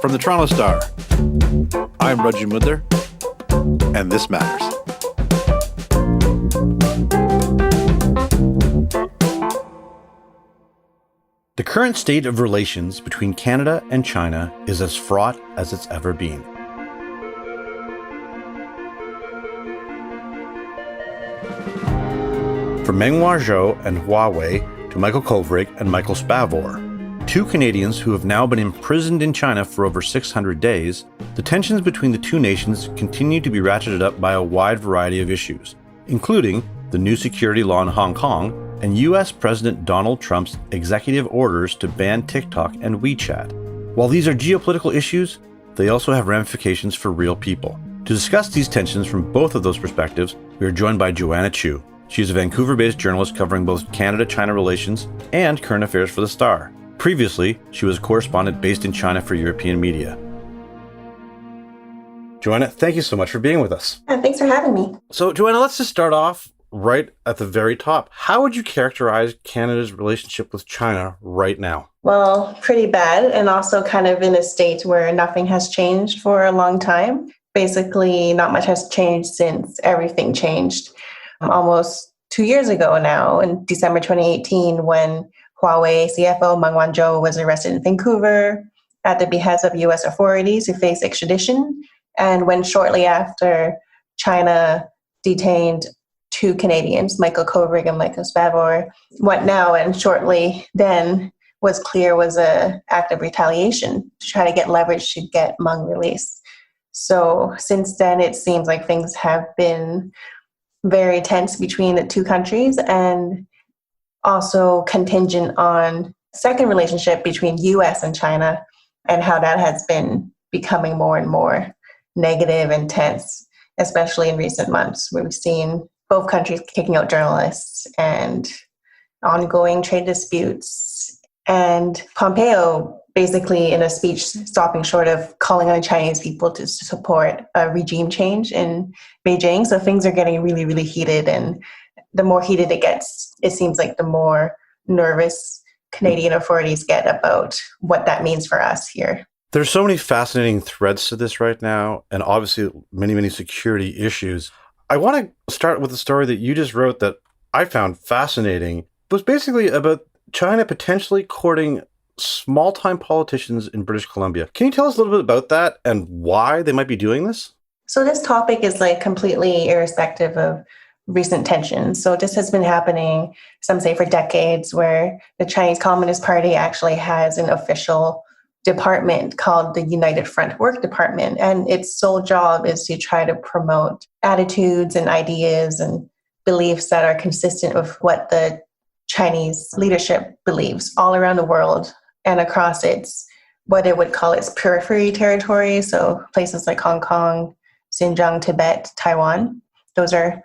From the Toronto Star, I'm Raji Mudder, and this matters. The current state of relations between Canada and China is as fraught as it's ever been. From Menghua Zhou and Huawei to Michael Kovrig and Michael Spavor, two Canadians who have now been imprisoned in China for over 600 days, the tensions between the two nations continue to be ratcheted up by a wide variety of issues, including the new security law in Hong Kong and US President Donald Trump's executive orders to ban TikTok and WeChat. While these are geopolitical issues, they also have ramifications for real people. To discuss these tensions from both of those perspectives, we are joined by Joanna Chu. She is a Vancouver-based journalist covering both Canada-China relations and current affairs for The Star. Previously, she was a correspondent based in China for European media. Joanna, thank you so much for being with us. Thanks for having me. So, Joanna, let's just start off right at the very top. How would you characterize Canada's relationship with China right now? Well, pretty bad, and also kind of in a state where nothing has changed for a long time. Basically, not much has changed since everything changed. Almost 2 years ago now, in December 2018, when Huawei CFO Menghua Zhou was arrested in Vancouver at the behest of U.S. authorities to face extradition, and when shortly after China detained two Canadians, Michael Kovrig and Michael Spavor. What now and shortly then was clear was an act of retaliation to try to get leverage to get Meng released. So since then, it seems like things have been very tense between the two countries, and also contingent on second relationship between US and China and how that has been becoming more and more negative and tense, especially in recent months, where we've seen both countries kicking out journalists and ongoing trade disputes. And Pompeo basically in a speech stopping short of calling on Chinese people to support a regime change in Beijing. So things are getting really, really heated. And the more heated it gets, it seems like the more nervous Canadian authorities get about what that means for us here. There's so many fascinating threads to this right now, and obviously many, many security issues. I want to start with a story that you just wrote that I found fascinating. It was basically about China potentially courting small-time politicians in British Columbia. Can you tell us a little bit about that and why they might be doing this? So this topic is like completely irrespective of recent tensions. So this has been happening, some say, for decades, where the Chinese Communist Party actually has an official department called the United Front Work Department. And its sole job is to try to promote attitudes and ideas and beliefs that are consistent with what the Chinese leadership believes all around the world and across its, what it would call its periphery territory. So places like Hong Kong, Xinjiang, Tibet, Taiwan, those are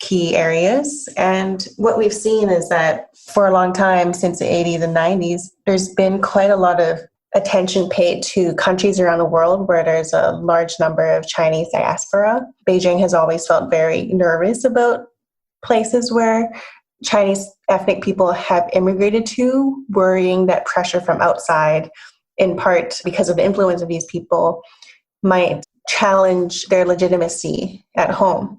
key areas. And what we've seen is that for a long time, since the 80s and 90s, there's been quite a lot of attention paid to countries around the world where there's a large number of Chinese diaspora. Beijing has always felt very nervous about places where Chinese ethnic people have immigrated to, worrying that pressure from outside, in part because of the influence of these people, might challenge their legitimacy at home.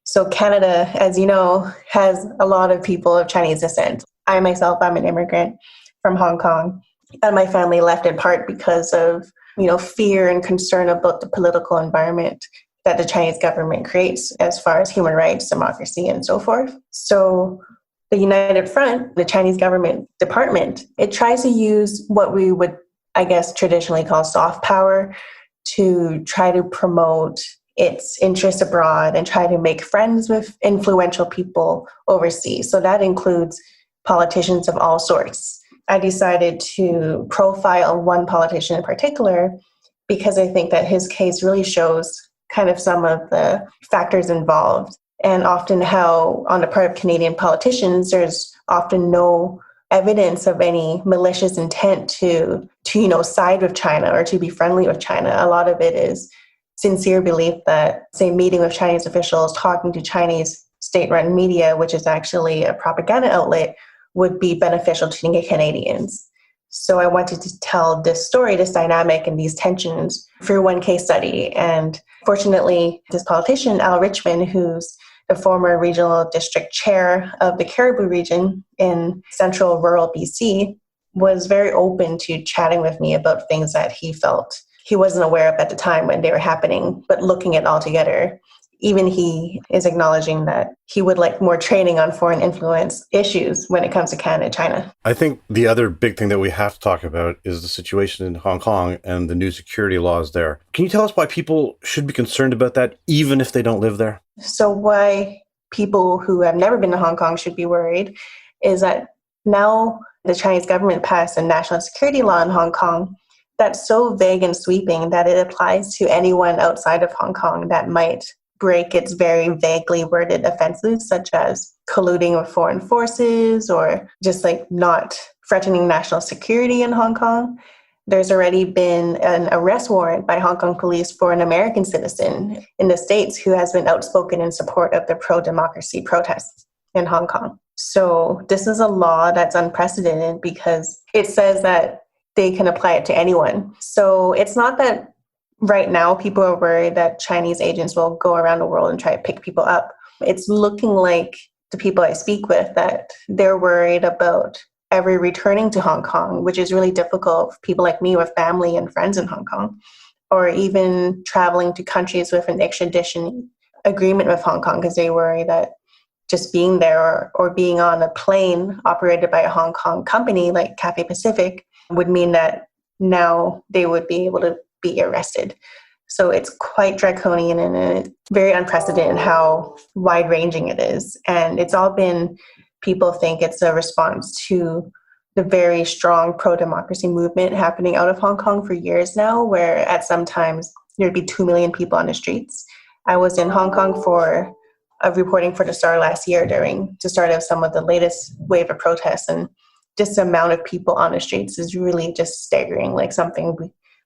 So Canada, as you know, has a lot of people of Chinese descent. I myself, I'm an immigrant from Hong Kong, and my family left in part because of, fear and concern about the political environment that the Chinese government creates as far as human rights, democracy, and so forth. So the United Front, the Chinese government department, it tries to use what we would, I guess, traditionally call soft power to try to promote its interests abroad and try to make friends with influential people overseas. So that includes politicians of all sorts. I decided to profile one politician in particular because I think that his case really shows kind of some of the factors involved, and often how on the part of Canadian politicians, there's often no evidence of any malicious intent to side with China or to be friendly with China. A lot of it is sincere belief that, say, meeting with Chinese officials, talking to Chinese state-run media, which is actually a propaganda outlet, would be beneficial to Canadians. So I wanted to tell this story, this dynamic and these tensions through one case study. And fortunately, this politician, Al Richmond, who's the former regional district chair of the Cariboo region in central rural BC, was very open to chatting with me about things that he felt he wasn't aware of at the time when they were happening, but looking at all together. Even he is acknowledging that he would like more training on foreign influence issues when it comes to Canada and China. I think the other big thing that we have to talk about is the situation in Hong Kong and the new security laws there. Can you tell us why people should be concerned about that, even if they don't live there? So why people who have never been to Hong Kong should be worried is that now the Chinese government passed a national security law in Hong Kong that's so vague and sweeping that it applies to anyone outside of Hong Kong that might break its very vaguely worded offenses, such as colluding with foreign forces or just like not threatening national security in Hong Kong. There's already been an arrest warrant by Hong Kong police for an American citizen in the States who has been outspoken in support of the pro-democracy protests in Hong Kong. So this is a law that's unprecedented because it says that they can apply it to anyone. So it's not that right now people are worried that Chinese agents will go around the world and try to pick people up. It's looking like the people I speak with that they're worried about ever returning to Hong Kong, which is really difficult for people like me with family and friends in Hong Kong, or even traveling to countries with an extradition agreement with Hong Kong because they worry that just being there or being on a plane operated by a Hong Kong company like Cathay Pacific would mean that now they would be able to be arrested. So it's quite draconian and very unprecedented how wide-ranging it is. And it's all been, people think it's a response to the very strong pro-democracy movement happening out of Hong Kong for years now, where at some times there'd be 2 million people on the streets. I was in Hong Kong for reporting for The Star last year during the start of some of the latest wave of protests, and just the amount of people on the streets is really just staggering, like something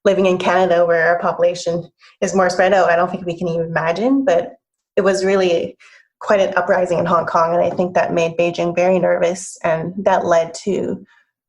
living in Canada where our population is more spread out, I don't think we can even imagine, but it was really quite an uprising in Hong Kong, and I think that made Beijing very nervous, and that led to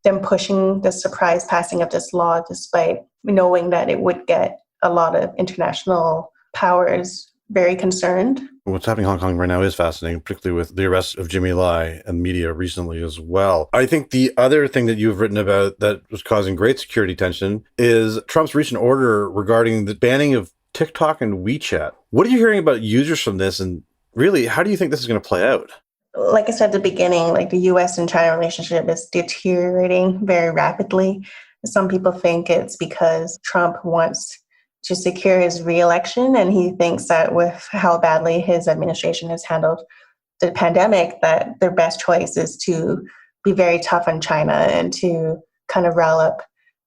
them pushing the surprise passing of this law despite knowing that it would get a lot of international powers very concerned. What's happening in Hong Kong right now is fascinating, particularly with the arrest of Jimmy Lai and media recently as well. I think the other thing that you've written about that was causing great security tension is Trump's recent order regarding the banning of TikTok and WeChat. What are you hearing about users from this? And really, how do you think this is going to play out? Like I said at the beginning, like the US and China relationship is deteriorating very rapidly. Some people think it's because Trump wants to secure his re-election, and he thinks that with how badly his administration has handled the pandemic, that their best choice is to be very tough on China and to kind of rile up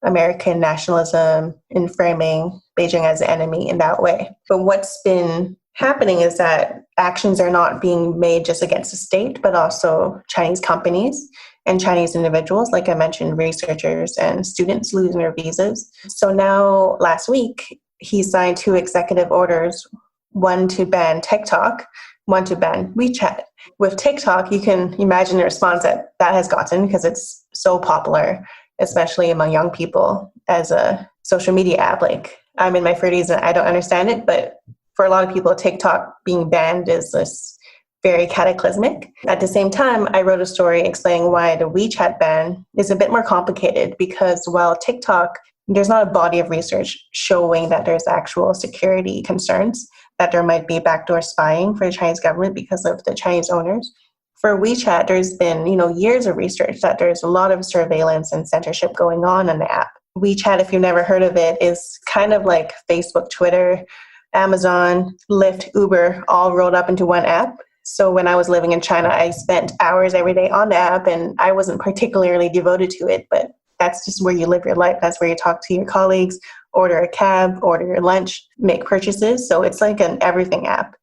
American nationalism in framing Beijing as an enemy in that way. But what's been happening is that actions are not being made just against the state, but also Chinese companies and Chinese individuals, like I mentioned, researchers and students losing their visas. So now, last week, he signed 2 executive orders, one to ban TikTok, one to ban WeChat. With TikTok, you can imagine the response that has gotten because it's so popular, especially among young people, as a social media app. Like, I'm in my 30s and I don't understand it, but for a lot of people, TikTok being banned is this very cataclysmic. At the same time, I wrote a story explaining why the WeChat ban is a bit more complicated, because while TikTok, there's not a body of research showing that there's actual security concerns, that there might be backdoor spying for the Chinese government because of the Chinese owners. For WeChat, there's been, years of research that there's a lot of surveillance and censorship going on in the app. WeChat, if you've never heard of it, is kind of like Facebook, Twitter, Amazon, Lyft, Uber, all rolled up into one app. So when I was living in China, I spent hours every day on the app, and I wasn't particularly devoted to it, but that's just where you live your life. That's where you talk to your colleagues, order a cab, order your lunch, make purchases. So it's like an everything app.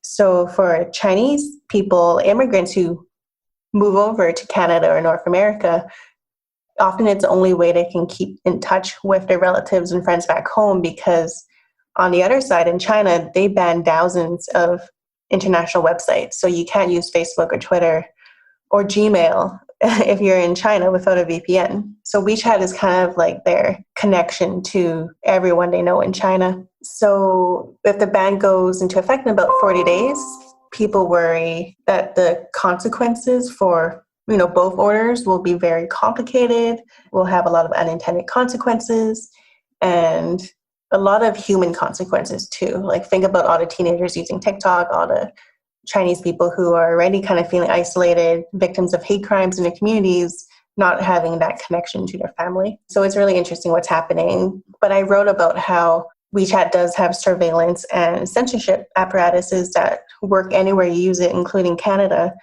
So for Chinese people, immigrants who move over to Canada or North America, often it's the only way they can keep in touch with their relatives and friends back home, because on the other side in China, they ban thousands of international websites. So you can't use Facebook or Twitter or Gmail if you're in China without a VPN. So WeChat is kind of like their connection to everyone they know in China. So if the ban goes into effect in about 40 days, people worry that the consequences for both orders will be very complicated. We'll have a lot of unintended consequences and a lot of human consequences too. Like think about all the teenagers using TikTok, all the Chinese people who are already kind of feeling isolated, victims of hate crimes in their communities, not having that connection to their family. So it's really interesting what's happening. But I wrote about how WeChat does have surveillance and censorship apparatuses that work anywhere you use it, including Canada.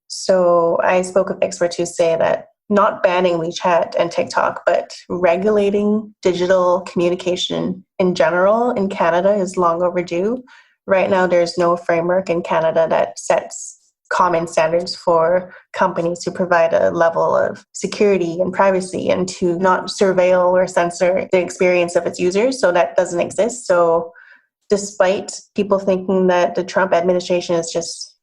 So I spoke with experts who say that not banning WeChat and TikTok, but regulating digital communication in general in Canada is long overdue. Right now, there's no framework in Canada that sets common standards for companies to provide a level of security and privacy and to not surveil or censor the experience of its users. So that doesn't exist. So despite people thinking that the Trump administration is just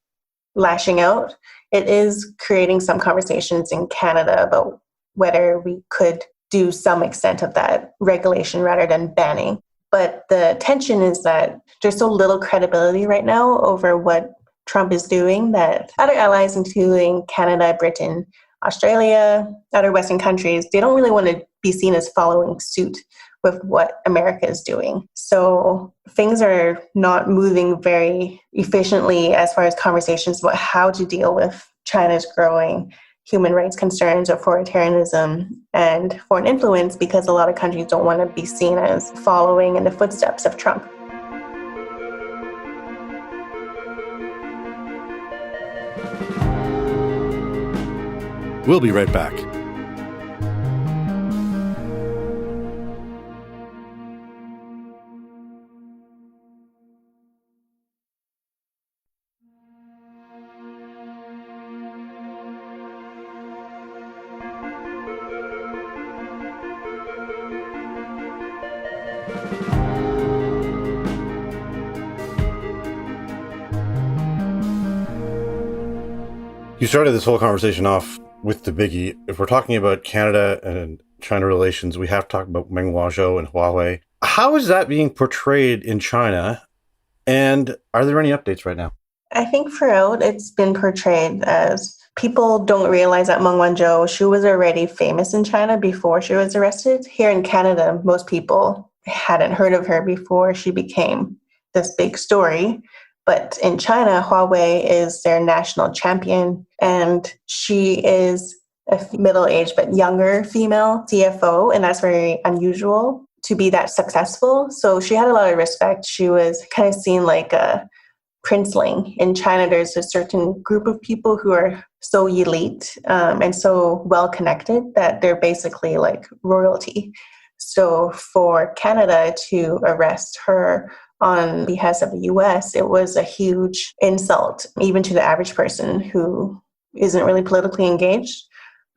lashing out, it is creating some conversations in Canada about whether we could do some extent of that regulation rather than banning. But the tension is that there's so little credibility right now over what Trump is doing that other allies, including Canada, Britain, Australia, other Western countries, they don't really want to be seen as following suit with what America is doing. So things are not moving very efficiently as far as conversations about how to deal with China's growing human rights concerns, authoritarianism, and foreign influence because a lot of countries don't want to be seen as following in the footsteps of Trump. We'll be right back. You started this whole conversation off with the biggie. If we're talking about Canada and China relations, we have to talk about Meng Wanzhou and Huawei. How is that being portrayed in China? And are there any updates right now? I think throughout it's been portrayed as people don't realize that Meng Wanzhou, she was already famous in China before she was arrested. Here in Canada, most people hadn't heard of her before she became this big story. But in China, Huawei is their national champion, and she is a middle-aged but younger female CFO, and that's very unusual to be that successful. So she had a lot of respect. She was kind of seen like a princeling. In China, there's a certain group of people who are so elite and so well-connected that they're basically like royalty. So for Canada to arrest her on behest of the US, it was a huge insult, even to the average person who isn't really politically engaged.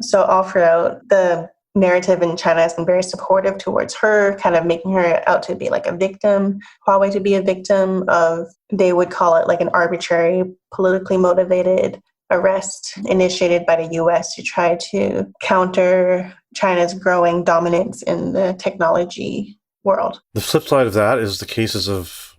So all throughout, the narrative in China has been very supportive towards her, kind of making her out to be like a victim, Huawei to be a victim of, they would call it like an arbitrary, politically motivated arrest initiated by the US to try to counter China's growing dominance in the technology world. The flip side of that is the cases of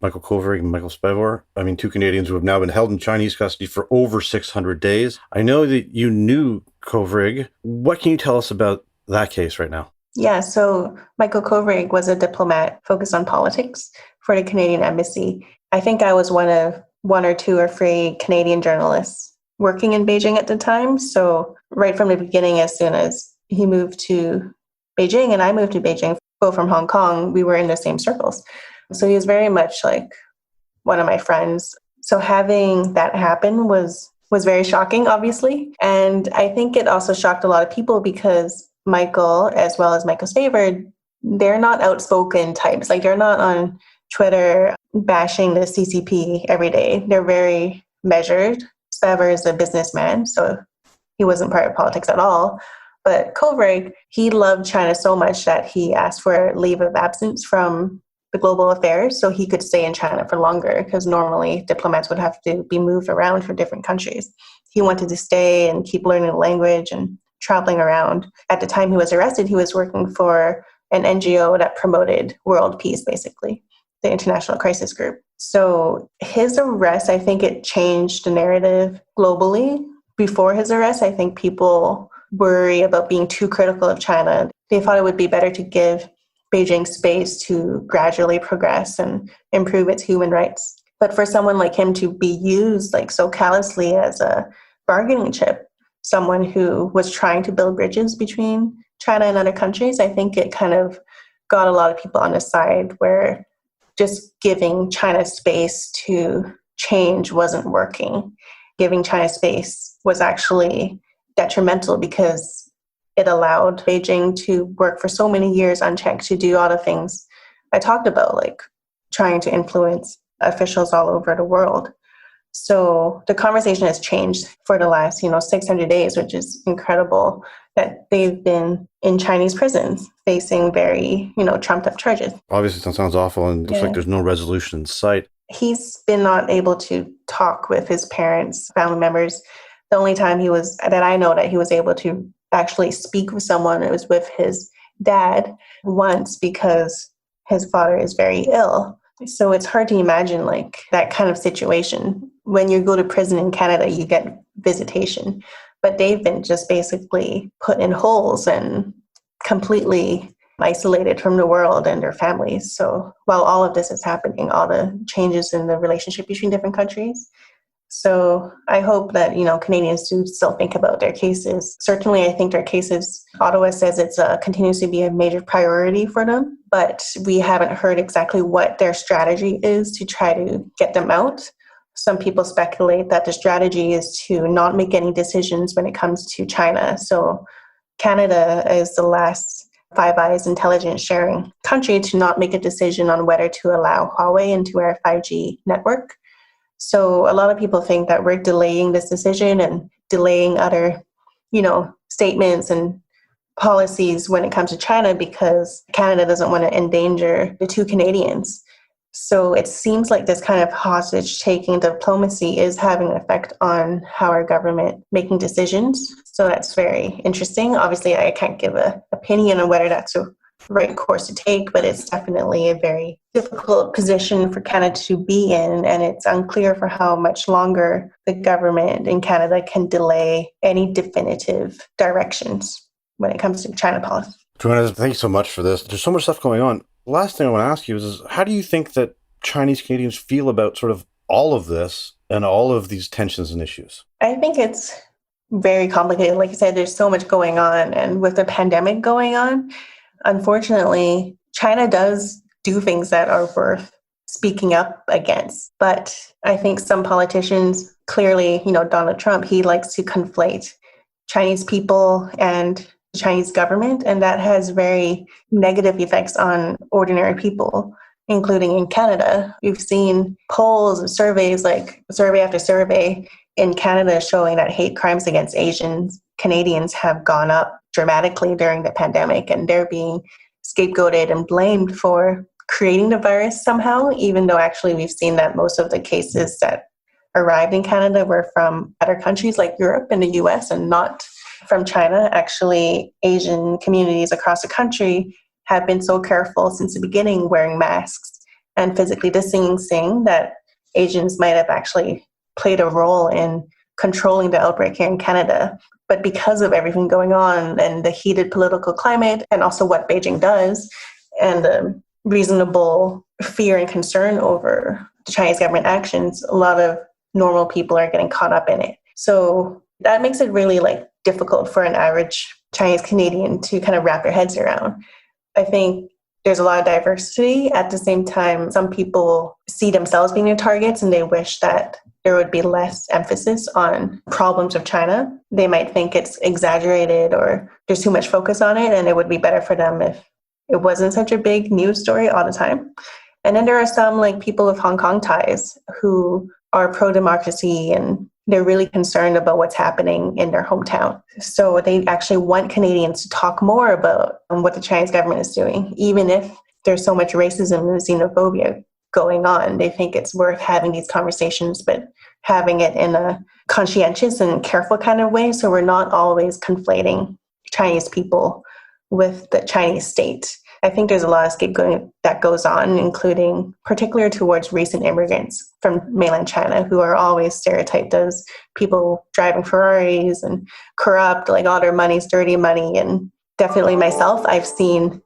Michael Kovrig and Michael Spavor. I mean, two Canadians who have now been held in Chinese custody for over 600 days. I know that you knew Kovrig. What can you tell us about that case right now? Yeah, so Michael Kovrig was a diplomat focused on politics for the Canadian Embassy. I think I was one of one or two or three Canadian journalists working in Beijing at the time. So right from the beginning, as soon as he moved to Beijing and I moved to Beijing, both from Hong Kong, we were in the same circles. So he was very much like one of my friends. So having that happen was very shocking, obviously. And I think it also shocked a lot of people because Michael, as well as Michael's favored, they're not outspoken types. Like they're not on Twitter bashing the CCP every day. They're very measured. Spavor is a businessman, so he wasn't part of politics at all. But Kovrig, he loved China so much that he asked for a leave of absence from the global affairs so he could stay in China for longer, because normally diplomats would have to be moved around for different countries. he wanted to stay and keep learning the language and traveling around. At the time he was arrested, he was working for an NGO that promoted world peace, basically, the International Crisis Group. So his arrest, I think it changed the narrative globally. Before his arrest, I think people worry about being too critical of China. They thought it would be better to give Beijing space to gradually progress and improve its human rights. But for someone like him to be used like so callously as a bargaining chip, someone who was trying to build bridges between China and other countries, I think it kind of got a lot of people on the side where just giving China space to change wasn't working. Giving China space was actually detrimental because it allowed Beijing to work for so many years unchecked to do all the things I talked about, like trying to influence officials all over the world. So the conversation has changed for the last, 600 days, which is incredible that they've been in Chinese prisons facing very, trumped up charges. Obviously, that sounds awful, and it looks like there's no resolution in sight. He's been not able to talk with his parents, family members. The only time that I know that he was able to actually speak with someone, it was with his dad once because his father is very ill. So it's hard to imagine like that kind of situation. When you go to prison in Canada, you get visitation, but they've been just basically put in holes and completely isolated from the world and their families. So while all of this is happening, all the changes in the relationship between different countries. So I hope that, Canadians do still think about their cases. Certainly, I think their cases, Ottawa says it's continues to be a major priority for them, but we haven't heard exactly what their strategy is to try to get them out. Some people speculate that the strategy is to not make any decisions when it comes to China. So Canada is the last Five Eyes intelligence sharing country to not make a decision on whether to allow Huawei into our 5G network. So a lot of people think that we're delaying this decision and delaying other, statements and policies when it comes to China because Canada doesn't want to endanger the two Canadians. So it seems like this kind of hostage-taking diplomacy is having an effect on how our government making decisions. So that's very interesting. Obviously, I can't give an opinion on whether that's a right course to take, but it's definitely a very difficult position for Canada to be in, and it's unclear for how much longer the government in Canada can delay any definitive directions when it comes to China policy. Joanna, thank you so much for this. There's so much stuff going on. Last thing I want to ask you is how do you think that Chinese Canadians feel about sort of all of this and all of these tensions and issues? I think it's very complicated. Like I said, there's so much going on, and with the pandemic going on, unfortunately, China does do things that are worth speaking up against. But I think some politicians, clearly, Donald Trump, he likes to conflate Chinese people and the Chinese government, and that has very negative effects on ordinary people, including in Canada. We've seen polls and surveys, like survey after survey in Canada, showing that hate crimes against Asians, Canadians have gone up dramatically during the pandemic, and they're being scapegoated and blamed for creating the virus somehow, even though actually we've seen that most of the cases that arrived in Canada were from other countries like Europe and the US and not from China. Actually, Asian communities across the country have been so careful since the beginning, wearing masks and physically distancing, that Asians might have actually played a role in controlling the outbreak here in Canada. But because of everything going on and the heated political climate and also what Beijing does and the reasonable fear and concern over the Chinese government actions, a lot of normal people are getting caught up in it. So that makes it really difficult for an average Chinese Canadian to kind of wrap their heads around. I think there's a lot of diversity. At the same time, some people see themselves being their targets and they wish that there would be less emphasis on problems of China. They might think it's exaggerated or there's too much focus on it, and it would be better for them if it wasn't such a big news story all the time. And then there are some people with Hong Kong ties who are pro-democracy and they're really concerned about what's happening in their hometown. So they actually want Canadians to talk more about what the Chinese government is doing, even if there's so much racism and xenophobia going on. They think it's worth having these conversations, but having it in a conscientious and careful kind of way. So we're not always conflating Chinese people with the Chinese state. I think there's a lot of scapegoating that goes on, including particularly towards recent immigrants from mainland China who are always stereotyped as people driving Ferraris and corrupt, like all their money's dirty money. And definitely myself, I've seen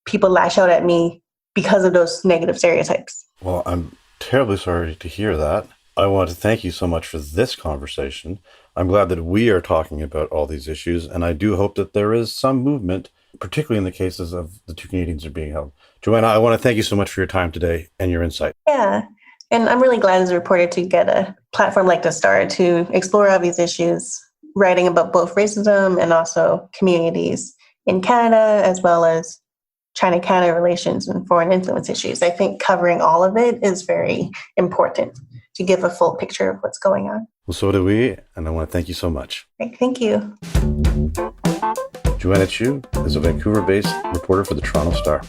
people lash out at me because of those negative stereotypes. Well, I'm terribly sorry to hear that. I want to thank you so much for this conversation. I'm glad that we are talking about all these issues, and I do hope that there is some movement, particularly in the cases of the two Canadians who are being held. Joanna, I want to thank you so much for your time today and your insight. Yeah, and I'm really glad as a reporter to get a platform like The Star to explore all these issues, writing about both racism and also communities in Canada, as well as China-Canada relations and foreign influence issues. I think covering all of it is very important to give a full picture of what's going on. Well, so do we, and I want to thank you so much. Great, thank you. Joanna Chu is a Vancouver-based reporter for the Toronto Star.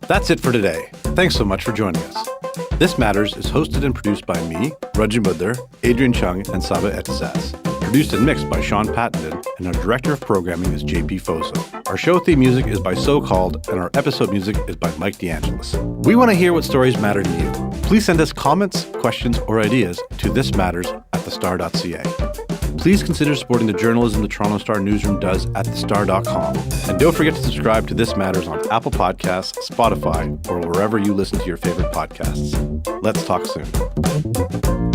That's it for today. Thanks so much for joining us. This Matters is hosted and produced by me, Rajin Budhar, Adrian Chung, and Saba Etizaz. Produced and mixed by Sean Pattenden, and our director of programming is JP Foso. Our show theme music is by So Called, and our episode music is by Mike DeAngelis. We want to hear what stories matter to you. Please send us comments, questions, or ideas to thismatters@thestar.ca. Please consider supporting the journalism the Toronto Star newsroom does at thestar.com. And don't forget to subscribe to This Matters on Apple Podcasts, Spotify, or wherever you listen to your favorite podcasts. Let's talk soon.